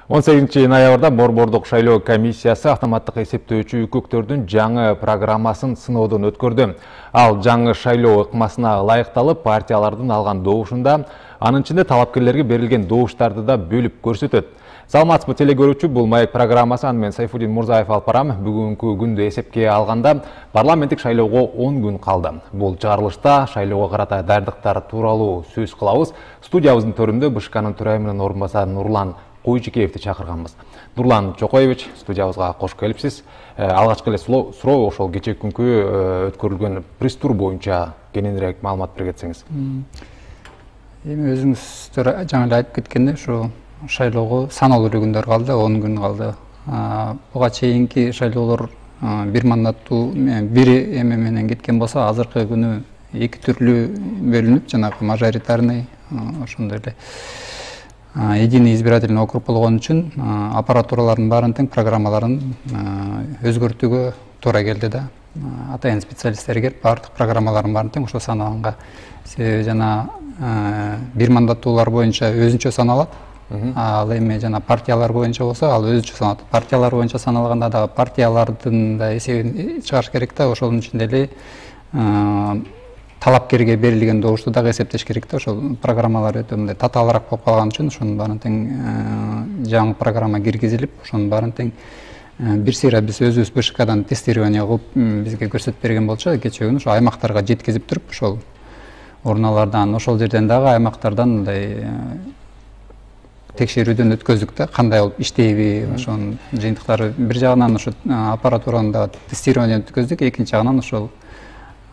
18-ноябрда Борбордук шайлоо комиссиясы автоматтык эсептөөчү үкөктөрдүн жаңы программасын сыноодон өткөрдү. Ал жаңы шайлоо ыкмасына ылайыкталып, партиялардын алган добушунда, анын ичинде талапкерлерге берилген добуштарды да бөлүп көрсөтөт. Саламатсызбы телекөрүүчү, бул Маек программасы. Мен Сайфудин Мурзаев алып барам. Бүгүнкү күндү эсепке алганда парламенттик шайлоого 10 күн калды. Бул чыгарылышта шайлоого карата даярдыктар тууралуу сөз кылабыз. Студиябыздын төрүндө БШКнын төрайымынын орун басары Нурлан Куйчикеевди чакырганбыз. Нурлан Чокоевич, студиябызга кош келипсиз. Алгачкы эле суроо ошол кечээ күнкү өткөрүлгөн пресс-тур боюнча кененирээк маалымат бере кетсеңиз. Эми өзүңүздөр жаңы эле айтып кеткендей, ушу шайлоого саналуу эле күндөр калды, 10 күн калды. Буга чейинки шайлоолор бир мандаттуу бир эме менен кеткен болсо, азыркы күнү эки түрлүү бөлүнүп, жанагы мажоритарный, ошондой эле единый избирательный округ болгон үчүн аппаратуралардын баарын тең программаларын өзгөртүүгө туура келди да. Атайын специалисттер келип, баардык программалардын баарын тең ошо санаганга. Себеби жана бир мандаттуулар боюнча өзүнчө саналат. Ал эми жана партиялар боюнча болсо, ал өзүнчө саналат. Партиялар боюнча саналганда да партиялардын да эсебин чыгарыш керек да, ошонун ичинде эле талапкерге берилген добушту дагы эсептеш керек да. Ошол программалар өтө мындай татаалыраак болуп калган үчүн ошонун баарын тең жаңы программа киргизилип, ошонун баарын тең бир сыйра биз өзүбүз БШКдан тестирование кылып бизге көрсөтүп берген болчу. Кечээ күнү ошо аймактарга жеткизип туруп, ошол урналардан, ошол жерден дагы аймактардан мындай текшерүүдөн өткөздүк да, кандай болуп иштейби, ошонун жыйынтыктары. Бир жагынан ошо аппаратураны да тестирование өткөздүк, экинчи жагынан ошол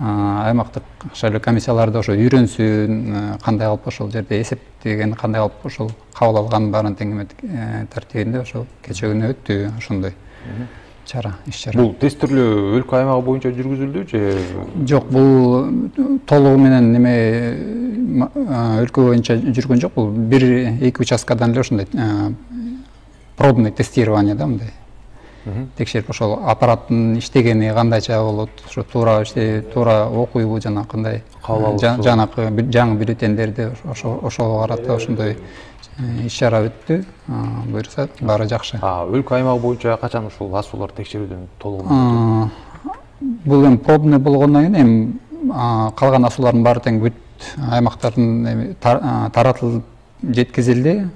аймактык шайлоо комиссиялары да ошо үйрөнсүн, кандай кылып ошол жерде эсептеген, кандай кылып ошол кабыл алган баарын тең тартибинде ошол кечээ күнү өттү ошондой чара, иш-чара. Бул тест түрлүү өлкө аймагы боюнча жүргүзүлдү же? Жок, бул толугу менен неме өлкө боюнча жүргөн жок. Бул бир эки участкадан эле ошондой пробный тестирование да, мындай текшерип, ошол аппараттын иштегени кандайча болот, ошо туура туура окуйбу, жана кандай жанакы жаңы бюллетендерди ошого карата ошондой иш-чара өттү. Буюрса баары жакшы. Өлкө аймагы боюнча качан ушул асуулар текшерүүдөн толугу? Бул эми пробный болгондон кийин эми калган асуулардын баары тең бүт аймактардын таратылып жеткизилди.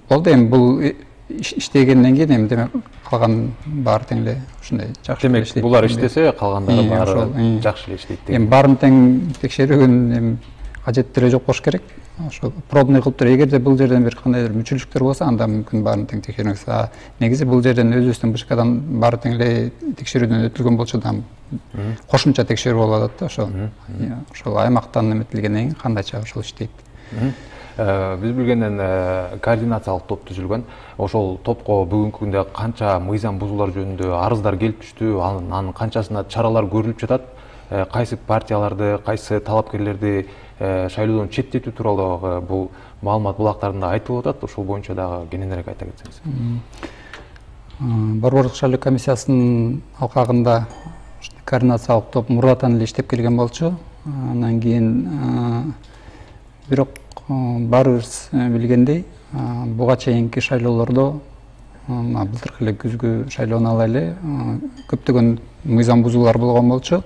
Болду, эми бул иштегенден кийин эми демек калган баары тең эле ушундай жакшы эле иштейт. Демек булар иштесе калгандары баары жакшы эле иштейт деген. Эми баарын тең текшерүүгүн эми кажети эле жок болуш керек. Ошо пробный кылып туруп, эгерде бул жерден бир кандайдыр мүчүлүктөр болсо, анда мүмкүн баарын тең текшерүүгө. Негизи бул жерден өзүбүздүн БШКдан баары тең эле текшерүүдөн өтүлгөн болчу да, кошумча текшерүү болуп атат да. Ошол аймактан эметилгенден кийин кандайча ошол иштейт. Биз билгенден координациялык топ түзүлгөн. Ошол топко бүгүнкү күндө канча мыйзам бузуулар жөнүндө арыздар келип түштү, анын канчасына чаралар көрүлүп жатат? Кайсы партияларды, кайсы талапкерлерди шайлоодон четтетүү тууралуу бул маалымат булактарында айтылып атат. Ошол боюнча дагы кененирээк айта кетсеңиз. Борбордук шайлоо комиссиясынын алкагында координациялык топ мурдатан эле иштеп келген болчу. Андан кийин бирок баарыбыз билгендей, буга чейинки шайлоолордо, былтыркы эле күзгү шайлоону алайлы, көптөгөн мыйзам бузуулар болгон болчу.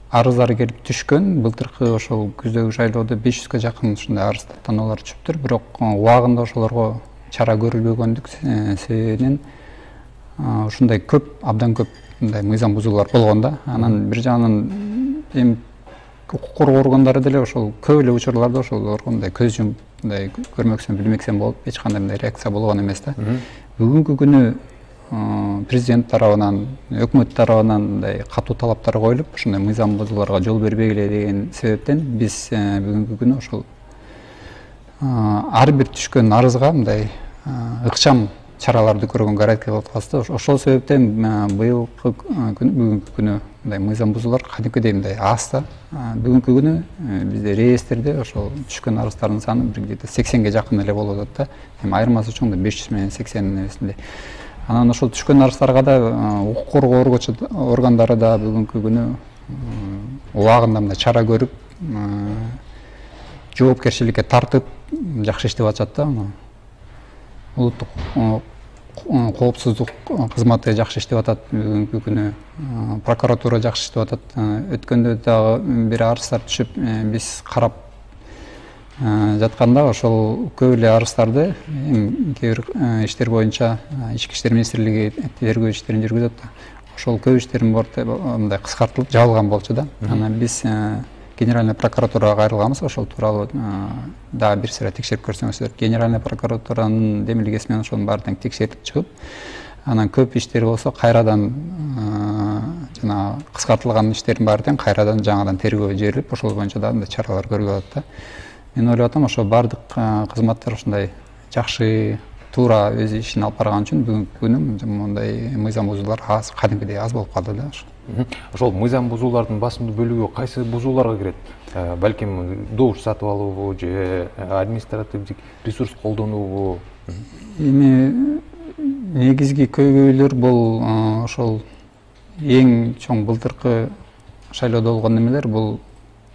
Арыздар келип түшкөн. Былтыркы ошол күздөгү шайлоодо 500-га жакын ушундай арыздаттануулар түшүптүр. Бирок убагында ошолорго чара көрүлбөгөндүк себебинен ушундай абдан көп мындай мыйзам бузуулар болгон да. Анан бир жагынан эми укук коргоо органдары деле ошол көп эле учурларда ошолорго мындай көз жумуп, мындай көрмөксүн, билмексен болуп, эч кандай мындай реакция болгон эмес да. Бүгүнкү күнү президент тарабынан, өкмөт тарабынан мындай катуу талаптар коюлуп, ушундай мыйзам бузууларга жол бербегиле деген себептен биз бүгүнкү күнү ошол ар бир түшкөн арызга мындай ыкчам чараларды көргөнгө аракет кылып атабыз. Ошол себептен быйылкы бүгүнкү күнү мындай мыйзам бузуулар кадимкидей мындай аз да. Бүгүнкү күнү бизде реестрде ошол түшкөн арыздардын саны бир где-то 80-ге жакын эле болуп атат да. Эми айырмасы чоң да, 500 менен 80 нересинде. Анан ошол түшкөн арыздарга да укук коргоо органдары да бүгүнкү күнү убагында мындай чара көрүп, жоопкерчиликке тартып, жакшы иштеп атышат да. Улуттук коопсуздук кызматы жакшы иштеп атат бүгүнкү күнү. Прокуратура жакшы иштеп атат. Өткөндө дагы бир арыздар түшүп, биз карап жатканда ошол көп эле арыздарды кээ бир иштер боюнча Ички иштер министрлиги тергөө иштерин жүргүзөт да. Ошол көп иштердин мындай кыскартылып жабылган болчу да. Анан биз Генеральный прокуратурага кайрылганбыз, ошол тууралуу дагы бир сыйра текшерип көрсөңүздөр. Генеральный прокуратуранын демилгеси менен ошонун баарын тең текшерип чыгып, анан көп иштер болсо кайрадан жана кыскартылган иштердин баары тең кайрадан жаңадан тергөө жиберилип, ошол боюнча дагы чаралар көрүлүп атат да. Мен ойлоп атам, ошо бардык кызматтар ушундай жакшы туура өз ишин алып барган үчүн бүгүнкү күнү мындай мыйзам бузуулар кадимкидей аз болуп калды да. Ошол мыйзам бузуулардын басымдуу бөлүгү кайсы бузууларга кирет? Балким добуш сатып алуубу же административдик ресурс колдонуубу? Эми негизги көйгөйлөр бул ошол эң чоң былтыркы шайлоодо болгон немелер бул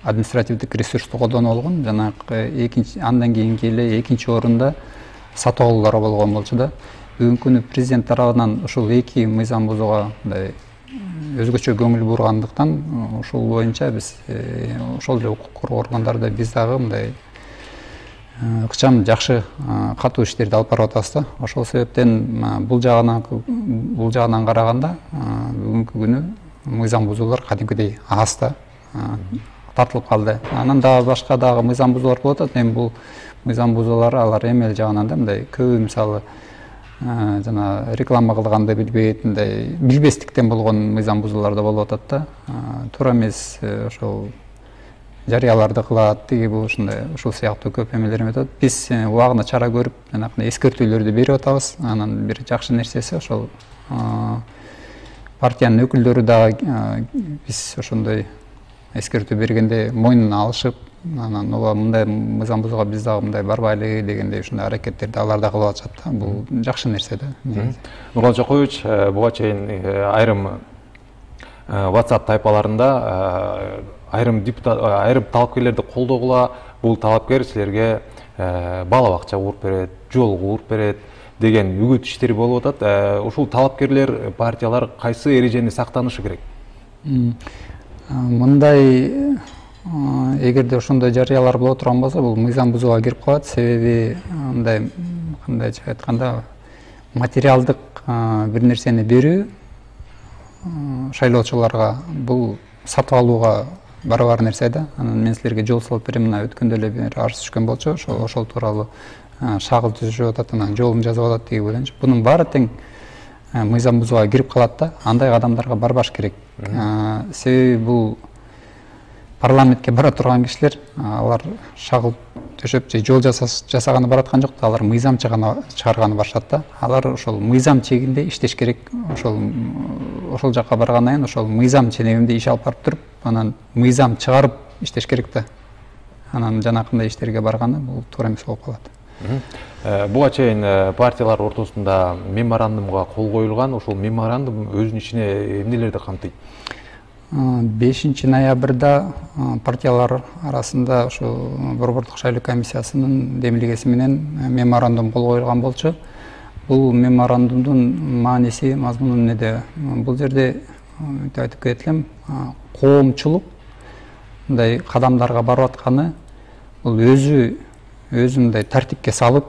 административдик ресурсту колдонуу болгон. Жанагы экинчи андан кийинки эле экинчи орунда сатып алуулар болгон болчу да. Бүгүнкү күнү президент тарабынан ушул эки мыйзам бузууга мындай өзгөчө көңүл бургандыктан ошол боюнча биз ошол эле укук коргоо органдарында биз дагы мындай ыкчам жакшы катуу иштерди алып барып атабыз да. Ошол себептен бул жагынан караганда бүгүнкү күнү мыйзам бузуулар кадимкидей аз да, тартылып калды. Анан дагы башка дагы мыйзам бузуулар болуп атат. Эми бул мыйзам бузуулар алар эмел жагынан да мындай көбү мисалы жана реклама кылганды билбейт, мындай билбестиктен болгон мыйзам бузуулар да болуп атат да. Туура эмес ошол жарыяларды кылат, тиги бул ушундай ушул сыяктуу көп эмелер өтөт. Биз убагында чара көрүп, жанагы эскертүүлөрдү берип атабыз. Анан бир жакшы нерсеси ошол партиянын өкүлдөрү дагы биз ошондой эскертүү бергенде мойнуна алышып, анан ооба мындай мыйзам бузууга биз дагы мындай барбайлы дегендей ушундай аракеттерди алар да кылып атышат да. Бул жакшы нерсе да. Нурлан Жакуевич, буга чейин айрым WhatsApp тайпаларында айрым талапкерлерди колдогула, бул талапкер силерге бала бакча куруп берет, жол куруп берет деген үгүт иштери болуп атат. Ушул талапкерлер, партиялар кайсы эрежени сактанышы керек? Мындай эгерде ошондой жарыялар боло турган болсо, бул мыйзам бузууга кирип калат. Себеби мындай кандайча айтканда материалдык бир нерсени берүү шайлоочуларга бул сатып алууга барабар нерсе да. Анан мен силерге жол салып берем, мына өткөндө эле бир арыз түшкөн болчу, ошол тууралуу шагыл түзүшүп атат, анан жолун жазып атат деген боюнча. Бунун баары тең мыйзам бузууга кирип калат да. Андай адамдарга барбаш керек. Себеби бул парламентке бара турган кишилер, алар шагыл төшөп же жол жасаганы бараткан жок да, алар мыйзам чыгарганы барышат да. Алар ошол мыйзам чегинде иштеш керек. Ошол жакка баргандан кийин ошол мыйзам ченеминде иш алып барып туруп, анан мыйзам чыгарып иштеш керек да. Анан жанакындай иштерге барганы бул туура эмес болуп калат. Буга чейин партиялар ортосунда меморандумга кол коюлган. Ошол меморандум өзүнүн ичине эмнелерди камтыйт? 5 ноябрда партиялар арасында ошо Борбордук шайлоо комиссиясынын демилгеси менен меморандум кол коюлган болчу. Бул меморандумдун мааниси, мазмуну эмнеде? Бул жерде айтып кетет элем, коомчулук мындай кадамдарга барып атканы бул өзүн мындай тартипке салып,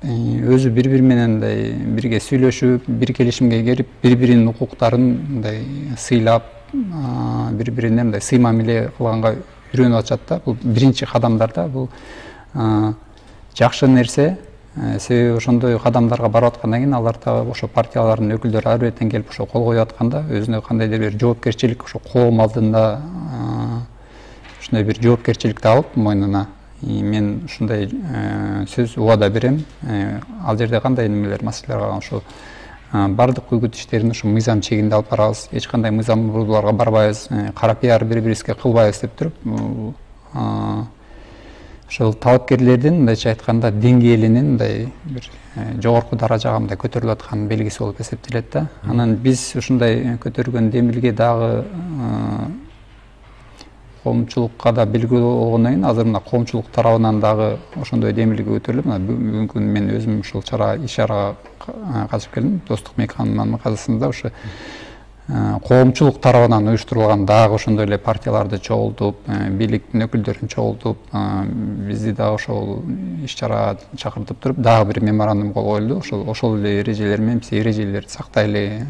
өзү бири-бири менен мындай бирге сүйлөшүп, бир келишимге келип, бири-биринин укуктарын мындай сыйлап, бири-бирине мындай сый мамиле кылганга үйрөнүп атышат да. Бул биринчи кадамдар да. Бул жакшы нерсе. Себеби ошондой кадамдарга барып аткандан кийин алар дагы ошо партиялардын өкүлдөрү ар бирден келип ошо кол коюп атканда өзүнө кандайдыр бир жоопкерчилик, ошо коом алдында ушундай бир жоопкерчиликти алып мойнуна, мен ушундай сөз убада берем. Ал жерде кандай немелер, маселелер калган, ошо бардык үгүт иштерин ушу мыйзам чегинде алып барабыз, эч кандай мыйзам бузууларга барбайбыз, кара пиар бири-бирибизге кылбайбыз деп туруп, ошол талапкерлердин мындайча айтканда деңгээлинин мындай бир жогорку даражага мындай көтөрүлүп аткан белгиси болуп эсептелет да. Анан биз ушундай көтөргөн демилге дагы коомчулукка да белгилүү болгондон кийин азыр мына коомчулук тарабынан дагы ошондой демилге көтөрүлүп, мына бүгүнкү күнү мен өзүм ушул иш чарага катышып келдим. Достук мейкананын казасында ушу коомчулук тарабынан уюштурулган дагы ошондой эле партияларды чогултуп, бийликтин өкүлдөрүн чогултуп, бизди дагы ошол иш чарага чакыртып туруп, дагы бир меморандум кол коюлду. Ошол эле эрежелер менен биз эрежелерди сактайлы,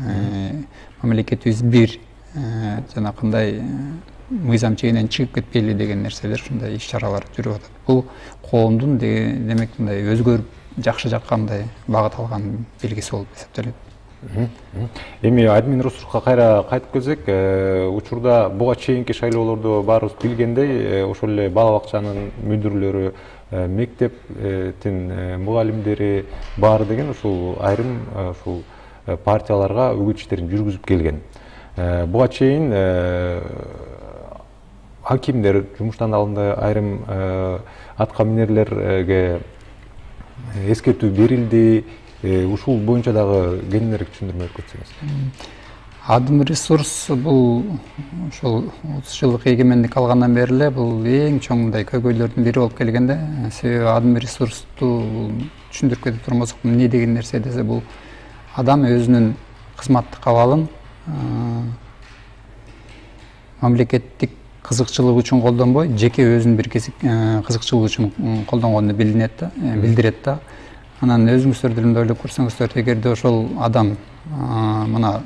мамлекетибиз бир, жанакындай мыйзам чегинен чыгып кетпейли деген нерселер, ушундай иш чаралар жүрүп атат. Бул коомдун демек мындай өзгөрүп жакшы жакка мындай багыт алган белгиси болуп эсептелет. Эми админ ресурска кайра кайтып келсек, учурда буга чейинки шайлоолорду баарыбыз билгендей, ошол эле бала бакчанын мүдүрлөрү, мектептин мугалимдери баары деген ушул айрым ушул партияларга үгүт иштерин жүргүзүп келген. Буга чейин хакимдер жумуштан алынды, айрым атка минерлерге эскертүү берилди. Ушул боюнча дагы кеңирек түшүндүрмө өткөрсөңүз. Адым ресурс бул ушул 30 жылдык эгемендик алгандан бери эле бул эң чоң мындай көйгөйлөрдүн бири болуп келген да. Себеби адым ресурсту түшүндүрүп кетип турмасак, эмне деген нерсе десе, бул адам өзүнүн кызматтык абалын мамлекеттик кызыкчылык үчүн колдонбой, жеке өзүнүн бир кызыкчылык үчүн колдонгону билдирет да. Анан өзүңүздөр деле ойлоп көрсөңүздөр, эгерде ошол адам мына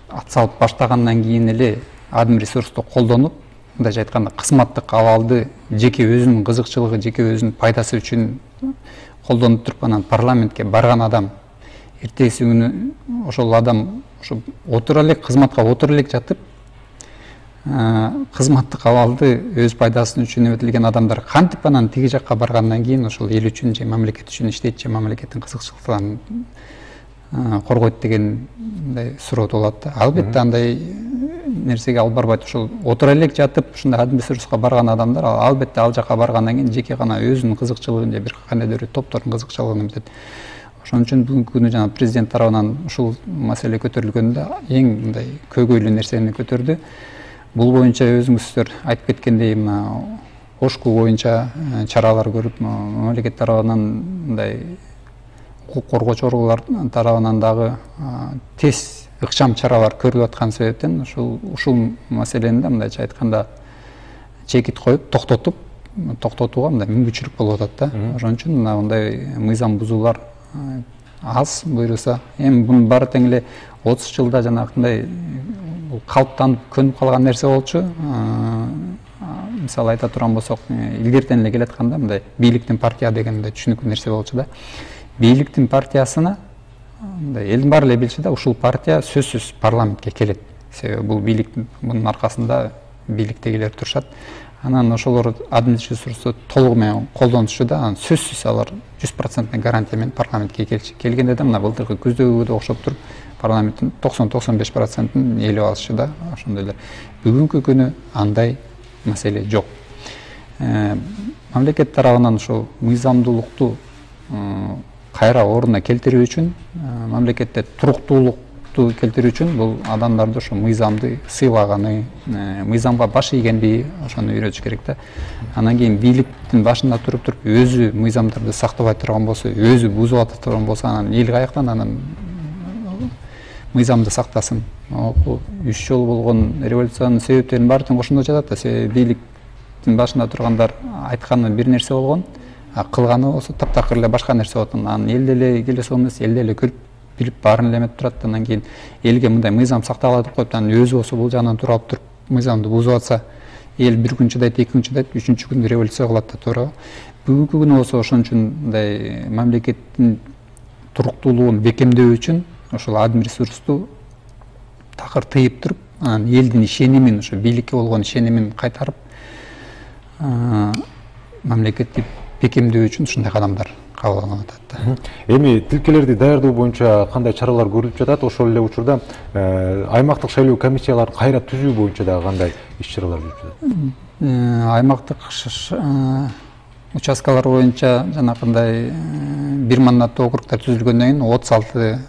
ат салып баштагандан кийин эле адым ресурсту колдонуп, мындайча айтканда кызматтык абалды жеке өзүнүн кызыкчылыгы, жеке өзүнүн пайдасы үчүн колдонуп туруп, анан парламентке барган адам эртеси күнү ошол адам ошо кызматка отура элек жатып, кызматтык абалды өз пайдасы үчүн эметилген адамдар кантип анан тиги жакка баргандан кийин ошол эл үчүн же мамлекет үчүн иштейт, же мамлекеттин кызыкчылыктарын коргойт деген мындай суроо болот да. Албетте андай нерсеге алып барбайт. Ошол отура элек жатып ушундай адым ресурска барган адамдар албетте ал жака баргандан кийин жеке гана өзүнүн кызыкчылыгын же бир кандайдыр бир топтордун кызыкчылыгын эметет. Ошон үчүн бүгүнкү күнү жана президент тарабынан ушул маселе көтөрүлгөндө эң мындай көйгөйлүү нерсени көтөрдү. Бул боюнча өзүңүздөр айтып кеткендей, мына Ошку боюнча чаралар көрүп, мамлекет тарабынан мындай укук коргоочу органдар тарабынан дагы тез ыкчам чаралар көрүлүп аткан себептен ушул маселени да мындайча айтканда чекит коюп, токтотууга мындай мүмкүнчүлүк болуп атат да. Ошон үчүн мындай мыйзам бузуулар аз буюрса, эми бунун баары тең эле 30 жылда жанагындай калыптанып көнүп калган нерсе болчу. Мисалы айта турган болсок, илгертен эле келатканда мындай бийликтин партия деген мындай түшүнүктүү нерсе болчу да. Бийликтин партиясына мындай элдин баары эле билчү да, ушул партия сөзсүз парламентке келет. Себеби бул бийликтин мунун аркасында бийликтегилер турушат. Анан ошолор адым ресурсту толугу менен колдонушчу да, анан сөзсүз алар 100% гарантия менен парламентке келчү. Келгенде да мына былтыркы күздөгүгө окшоп туруп парламенттин 90-95%-ын ээлеп алышчу да. Ошондой эле бүгүнкү күнү андай маселе жок. Мамлекет тарабынан ошол мыйзамдуулукту кайра ордуна келтирүү үчүн, мамлекетте туруктуулукту келтирүү үчүн бул адамдарды ошо мыйзамды сыйлаганы, мыйзамга баш ийгенди ошону үйрөтүш керек да. Анан кийин бийликтин башында туруп өзү мыйзамдарды сактабай турган болсо, өзү бузуп атып турган болсо, анан эл каяктан анан мыйзамды сактасын. 3 жолу болгон революциянын себептеринин баары тең ошондо жатат да. Себеби бийликтин башында тургандар айтканы бир нерсе болгон, кылганы болсо таптакыр эле башка нерсе болот. Анан эл деле келесо эмес, эл деле көрүп билип баарын эле эметип турат. Андан кийин элге мындай мыйзам сакталат деп коюп, анан өзү болсо бул жагынан тура алып туруп мыйзамды бузуп атса, эл бир күн чыдайт, 2 күн чыдайт, 3-чү күнү революция кылат да, туура. Бүгүнкү күнү болсо ошон үчүн мындай мамлекеттин туруктуулугун бекемдөө үчүн ошол адым ресурсту такыр тыйып туруп, анан элдин ишенимин, ошо бийликке болгон ишенимин кайтарып, мамлекетти бекемдөө үчүн ушундай кадамдар кабылданып атат да. Эми тилкелерди даярдоо боюнча кандай чаралар көрүлүп жатат? Ошол эле учурда аймактык шайлоо комиссияларын кайра түзүү боюнча дагы кандай иш-чаралар жүрүп жатат? Аймактык участкалар боюнча жанакындай бир мандаттуу округдар түзүлгөндөн кийин 36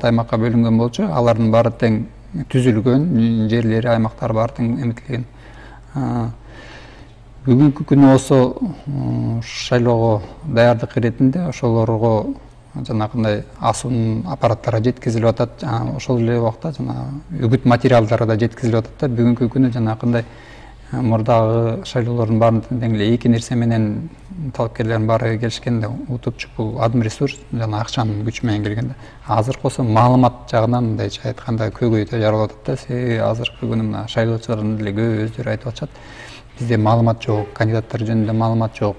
аймакка бөлүнгөн болчу. Алардын баары тең түзүлгөн жерлери, аймактар баардыгы эметилген. Бүгүнкү күнү осы шайлоого даярдык иретинде ошолорго жанагындай асуун аппараттар жеткизилип атат. Ошол эле убакта жана үгүт материалдары да жеткизилип атат да. Бүгүнкү күнү жанагындай мурдагы шайлоолордун баарында тең эле эки нерсе менен талапкерлердин баары келишкенде, утупчу бул адым ресурс жана акчанын күчү менен келгенде. Азыркы болсо маалымат жагынан мындайча айтканда көбөйтө жаралып атат да. Себеби азыркы күнү мына шайлоочулардын деле көбү өздөрү айтып атышат. Бизде маалымат жок, кандидаттар жөнүндө маалымат жок.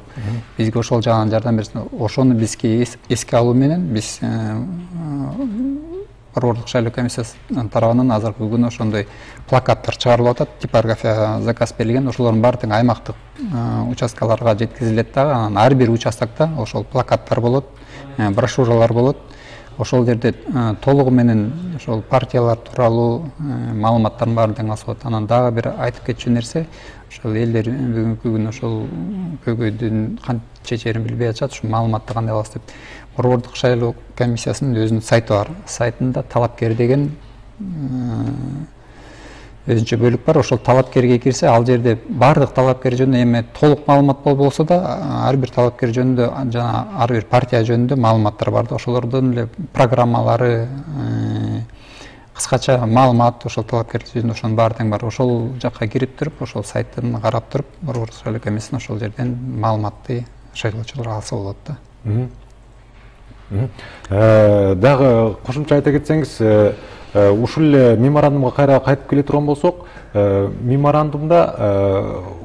Бизге ошол жагынан жардам берсин. Ошону бизге эске алуу менен биз Борбордук шайлоо комиссиясынын тарабынан азыркы күнү ошондой плакаттар чыгарылып атат. Типография заказ берилген. Ошолордун баардыгы аймактык участкаларга жеткизилет да. Анан ар бир участокто ошол плакаттар болот, брошюралар болот. Ошол жерде толугу менен ошол партиялар тууралуу маалыматтардын баардыгын алышат. Анан дагы бир айтып кетчү нерсе, ошол элдер бүгүнкү күнү ошол көйгөйдүн кантип чечерин билбей атышат. Ушул маалыматты кандай алабыз деп. Борбордук шайлоо комиссиясынын өзүнүн сайты бар. Сайтында талапкер деген өзүнчө бөлүк бар. Ошол талапкерге кирсе, ал жерде баардык талапкер жөнүндө эми толук маалымат болбосо да, ар бир талапкер жөнүндө жана ар бир партия жөнүндө маалыматтар бар да. Ошолордун эле программалары, кыскача маалымат ошол талапкер жөнүндө ошонун баардыгы бар. Ошол жакка кирип туруп, ошол сайттан карап туруп, Борбордук шайлоо комиссиясынан ошол жерден маалыматты шайлоочулар алса болот да. Дагы кошумча айта кетсеңиз, ушул эле меморандумга кайра кайтып келе турган болсок, меморандумда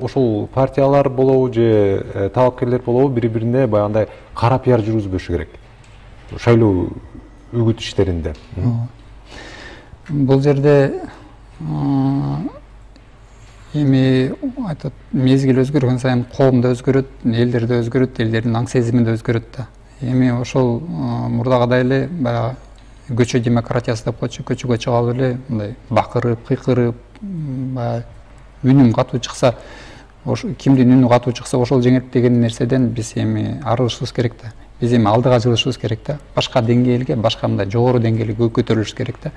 ошол партиялар болобу же талапкерлер болобу бири-бирине баягындай кара пиар жүргүзбөшү керек шайлоо үгүт иштеринде. Бул жерде эми айтат, мезгил өзгөргөн сайын коом да өзгөрөт, элдер да өзгөрөт, элдердин аң сезими да өзгөрөт да. Эми ошол мурдагыдай эле баягы көчө демократиясы деп коечу, көчөгө чыгып алып эле мындай бакырып, кыйкырып, баягы үнүм катуу чыкса, кимдин үнү катуу чыкса ошол жеңет деген нерседен биз эми арылышыбыз керек да. Биз эми алдыга жылышыбыз керек да. Башка деңгээлге, башка мындай жогору деңгээлге көтөрүлүш керек да.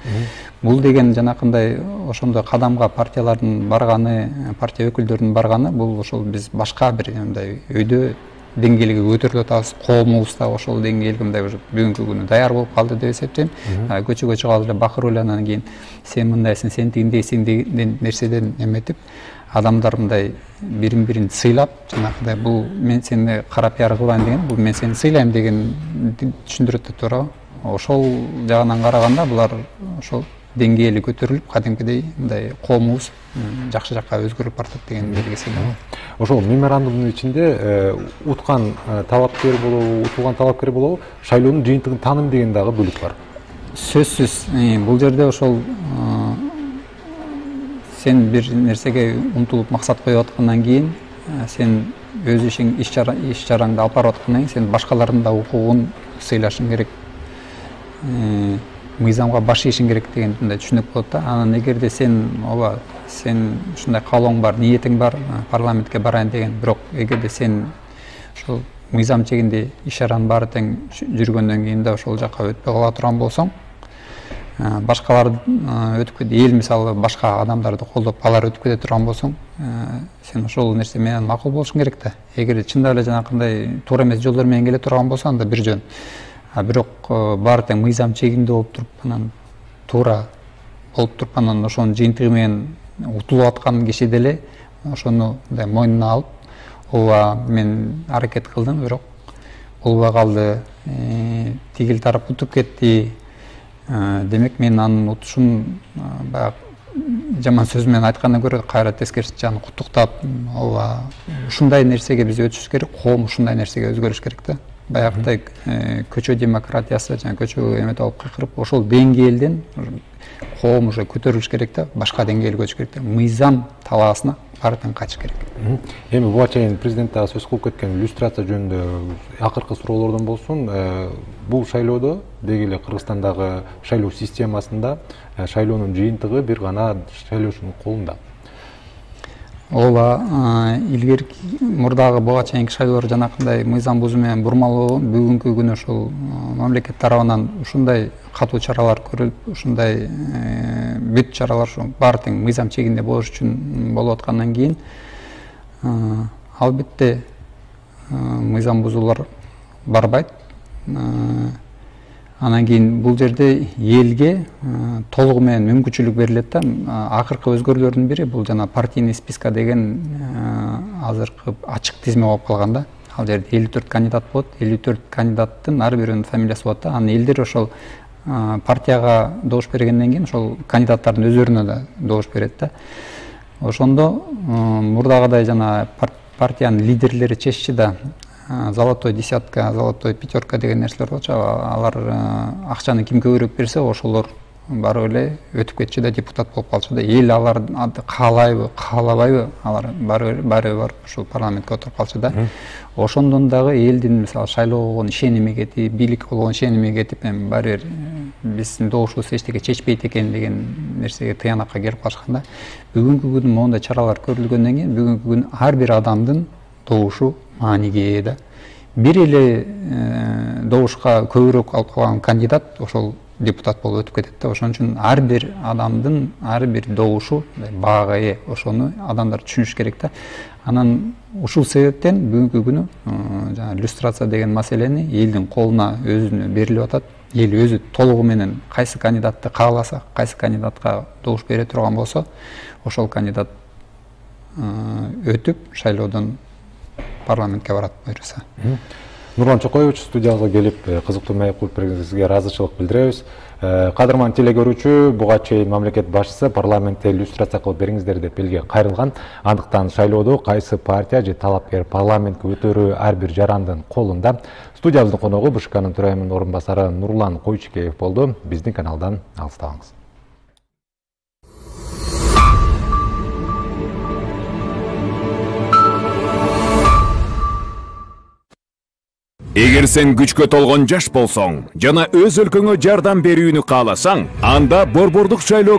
Бул деген жанакындай ошондой кадамга партиялардын барганы, партия өкүлдөрүнүн барганы, бул ошол биз башка бир мындай өйдө деңгээлге көтөрүлүп атабыз. Коомубуз да ошол деңгээлге мындай бүгүнкү күнү даяр болуп калды деп эсептейм. Көчөгө чыгып алып эле бакырып эле анан кийин сен мындайсың, сен тигиндейсиң деген нерседен эметип, адамдар мындай бирин-бирин сыйлап, жанагындай бул мен сени кара пиар кылбайм деген, бул мен сени сыйлайм деген түшүндүрөт да, туурабы? Ошол жагынан караганда булар ошол деңгээли көтөрүлүп, кадимкидей мындай коомубуз жакшы жакка өзгөрүп баратат деген белгиси да. Ошол меморандумдун ичинде уткан талапкер болобу, утулган талапкер болобу, шайлоонун жыйынтыгын тааным деген дагы бөлүк бар. Сөзсүз, бул жерде ошол сен бир нерсеге умтулуп максат коюп аткандан кийин, сен өз ишиң, иш чараңды алып барып аткандан кийин, сен башкалардын да укугун сыйлашың керек, мыйзамга баш ийишиң керек деген мындай түшүнүк болот да. Анан эгерде сен ушундай каалооң бар, ниетиң бар, парламентке барайын деген, бирок эгерде сен ошол мыйзам чегинде иш чаранын баары тең жүргөндөн кийин да ошол жакка өтпөй кала турган болсоң, башкалар өтүп кетти, эл мисалы башка адамдарды колдоп алар өтүп кете турган болсоң, сен ошол нерсе менен макул болушуң керек да. Эгерде чындап эле жанакындай туура эмес жолдор менен келе турган болсо, анда бир жөн. Бирок баары тең мыйзам чегинде болуп туруп, анан туура болуп туруп, анан ошонун жыйынтыгы менен утулуп аткан киши деле ошону мындай мойнуна алып, ооба мен аракет кылдым, бирок болбой калды, тигил тарап утуп кетти. Демек мен анын утушун баягы жаман сөз менен айткандан көрө кайра тескерисинче аны куттуктап, ооба ушундай нерсеге биз өтүшүбүз керек, коом ушундай нерсеге өзгөрүш керек да. Баягыдай көчө демократиясы жана көчөгө эметип алып кыйкырып, ошол деңгээлден коом уже көтөрүлүш керек да, башка деңгээлге көчүш керек да. Мыйзам талаасына баардыгын качыш керек. Эми буга чейин президент дагы сөз кылып кеткен иллюстрация жөнүндө акыркы суроолордон болсун, бул шайлоодо деги эле Кыргызстандагы шайлоо системасында шайлоонун жыйынтыгы бир гана шайлоочунун колунда. Ооба илгерки мурдагы буга чейинки шайлоолор жанакындай мыйзам бузуу менен бурмалоонун бүгүнкү күнү ушул мамлекет тарабынан ушундай катуу чаралар көрүлүп, ушундай бүт чаралар ушу баары тең мыйзам чегинде болуш үчүн болуп аткандан кийин албетте мыйзам бузуулар барбайт. Анан кийин бул жерде элге толугу менен мүмкүнчүлүк берилет да. Акыркы өзгөрүүлөрдүн бири бул жана партийный списка деген азыркы ачык тизме болуп калган да. Ал жерде 54 кандидат болот, 54 кандидаттын ар биринин фамилиясы болот да. Анан элдер ошол партияга добуш бергенден кийин ошол кандидаттардын өздөрүнө да добуш берет да. Ошондо мурдагыдай жана партиянын лидерлери чечти да. Золотой десятка, золотой пятерка деген нерселер болчу. Алар акчаны ким көбүрөөк берсе, ошолор баары эле өтүп кетчү да, депутат болуп калчу да. Эл алар каалайбы, каалабайбы, алар баары барып ушул парламентке отуруп калчу да. Ошондон дагы элдин мисалы шайлоого болгон ишеними кетип, бийликке болгон ишеними кетип, эми баары бир биздин добушубуз эчтеке чечпейт экен деген нерсеге тыянакка келип калышкан да. Бүгүнкү күнү моундай чаралар көрүлгөндөн кийин бүгүнкү күнү ар бир адамдын добушу мааниге ээ да. Бир эле добушка көбүрөөк алып калган кандидат ошол депутат болуп өтүп кетет да. Ошон үчүн ар бир адамдын ар бир добушу баага ээ. Ошону адамдар түшүнүш керек да. Анан ушул себептен бүгүнкү күнү жана иллюстрация деген маселени элдин колуна өзүнө берилип атат. Эл өзү толугу менен кайсы кандидатты кааласа, кайсы кандидатка добуш бере турган болсо, ошол кандидат өтүп шайлоодон парламентке барат буюрса. Нурлан Чокоевич студияга келип кызыктуу маек кылып бергениңизге ыраазычылык билдиребиз. Кадырман телекөрүүчү, буга чейин мамлекет башчысы парламентте иллюстрация кылып бериңиздер деп элге кайрылган. Андыктан шайлоодо кайсы партия же талапкер парламентке өтөрү ар бир жарандын колунда. Студиябыздын коногу БШКнын төрайымынын орун басары Нурлан Койчукеев болду. Биздин каналдан алыстабаңыз. Эгер сен күчкө толгон жаш болсоң жана өз өлкөңө жардам берүүнү кааласаң, анда борбордук шайлоо